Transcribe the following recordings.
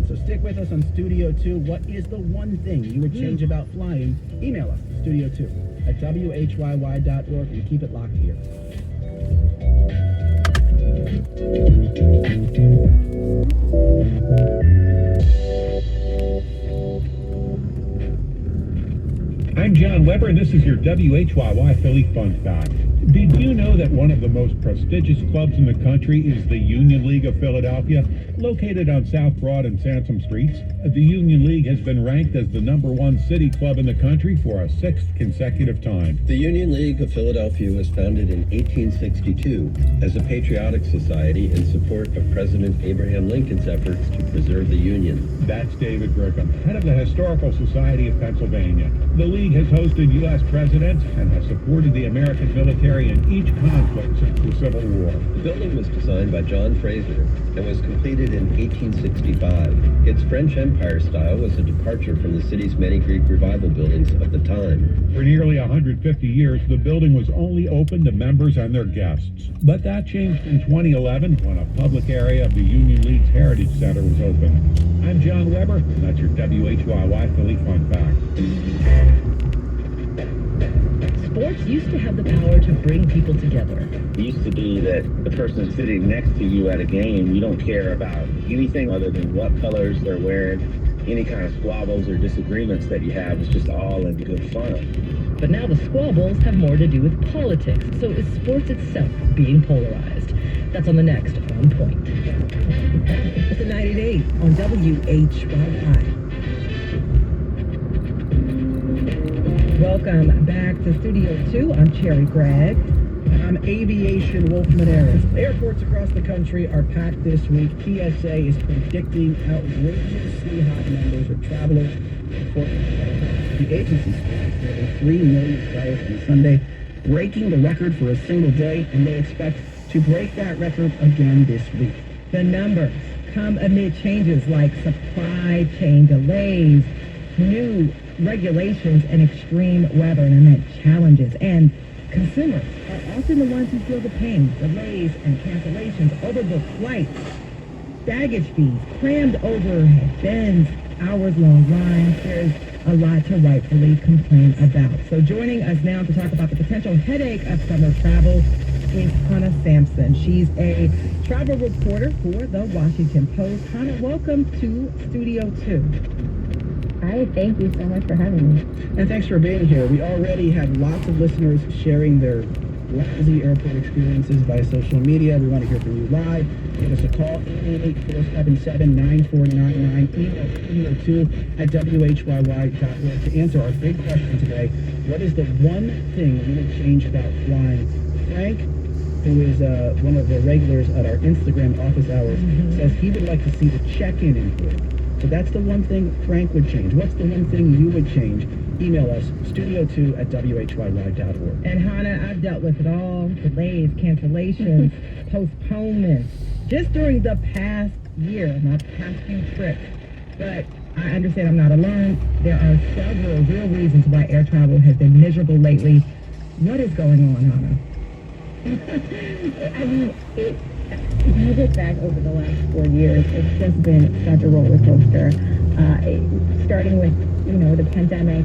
So stick with us on Studio 2. What is the one thing you would change about flying? Email us, studio2@whyy.org, and keep it locked here. I'm John Weber, and this is your WHYY Philly Fun Fact. Did you know that one of the most prestigious clubs in the country is the Union League of Philadelphia? Located on South Broad and Sansom Streets, the Union League has been ranked as the #1 city club in the country for a 6th consecutive time. The Union League of Philadelphia was founded in 1862 as a patriotic society in support of President Abraham Lincoln's efforts to preserve the Union. That's David Grickham, head of the Historical Society of Pennsylvania. The league has hosted U.S. presidents and has supported the American military in each conflict since the Civil War. The building was designed by John Fraser and was completed in 1865. Its French Empire style was a departure from the city's many Greek revival buildings of the time. For nearly 150 years, the building was only open to members and their guests. But that changed in 2011 when a public area of the Union League's Heritage Center was opened. I'm John Weber, and that's your WHYY Philly Fun Fact. Sports used to have the power to bring people together. It used to be that the person sitting next to you at a game, you don't care about anything other than what colors they're wearing. Any kind of squabbles or disagreements that you have is just all in good fun. But now the squabbles have more to do with politics, so is sports itself being polarized? That's on the next On Point. It's a 90 Day on WHYY. Welcome back to Studio 2. I'm Cherry Gregg. And I'm Aviation Wolf Maderas. Airports across the country are packed this week. TSA is predicting outrageously high numbers of travelers. The agency expects more than 3 million flights on Sunday, breaking the record for a single day, and they expect to break that record again this week. The numbers come amid changes like supply chain delays, new regulations, and extreme weather and event challenges. And consumers are often the ones who feel the pain, delays and cancellations, overbooked flights, baggage fees, crammed overhead bins, hours-long lines. There's a lot to rightfully complain about. So joining us now to talk about the potential headache of summer travel is Hannah Sampson. She's a travel reporter for the Washington Post. Hannah, welcome to Studio 2. Hi, thank you so much for having me. And thanks for being here. We already have lots of listeners sharing their lousy airport experiences by social media. We want to hear from you live. Give us a call, 888-477-9499. Email studio2@whyy.org to answer our big question today. What is the one thing you would change about flying? Frank, who is one of the regulars at our Instagram office hours, says he would like to see the check-in improved. So that's the one thing Frank would change. What's the one thing you would change? Email us, studio2@whyy.org. And Hannah, I've dealt with it all. Delays, cancellations, postponements. Just during the past year, my past few trips. But I understand I'm not alone. There are several real reasons why air travel has been miserable lately. What is going on, Hannah? I mean, if you look back over the last 4 years, it's just been such a roller coaster. Starting with, the pandemic,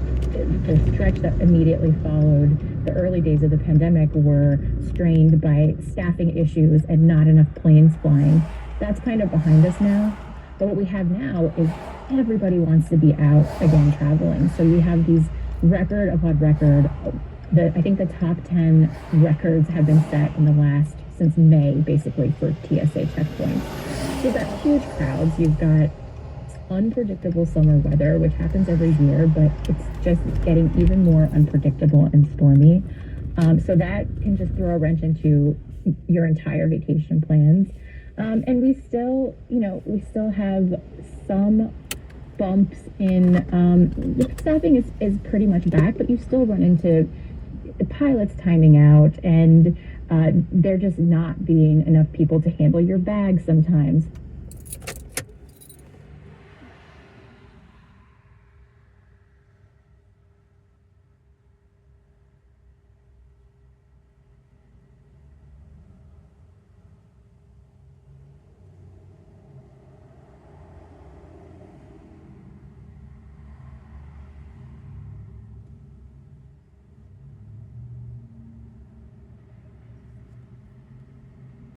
the stretch that immediately followed, the early days of the pandemic were strained by staffing issues and not enough planes flying. That's kind of behind us now. But what we have now is everybody wants to be out again traveling. So we have these record upon record. I think the top 10 records have been set in the last, since May, basically, for TSA checkpoints. So you've got huge crowds. You've got unpredictable summer weather, which happens every year, but it's just getting even more unpredictable and stormy. So that can just throw a wrench into your entire vacation plans. And we still have some bumps in staffing is pretty much back, but you still run into pilots timing out and there just not being enough people to handle your bags sometimes.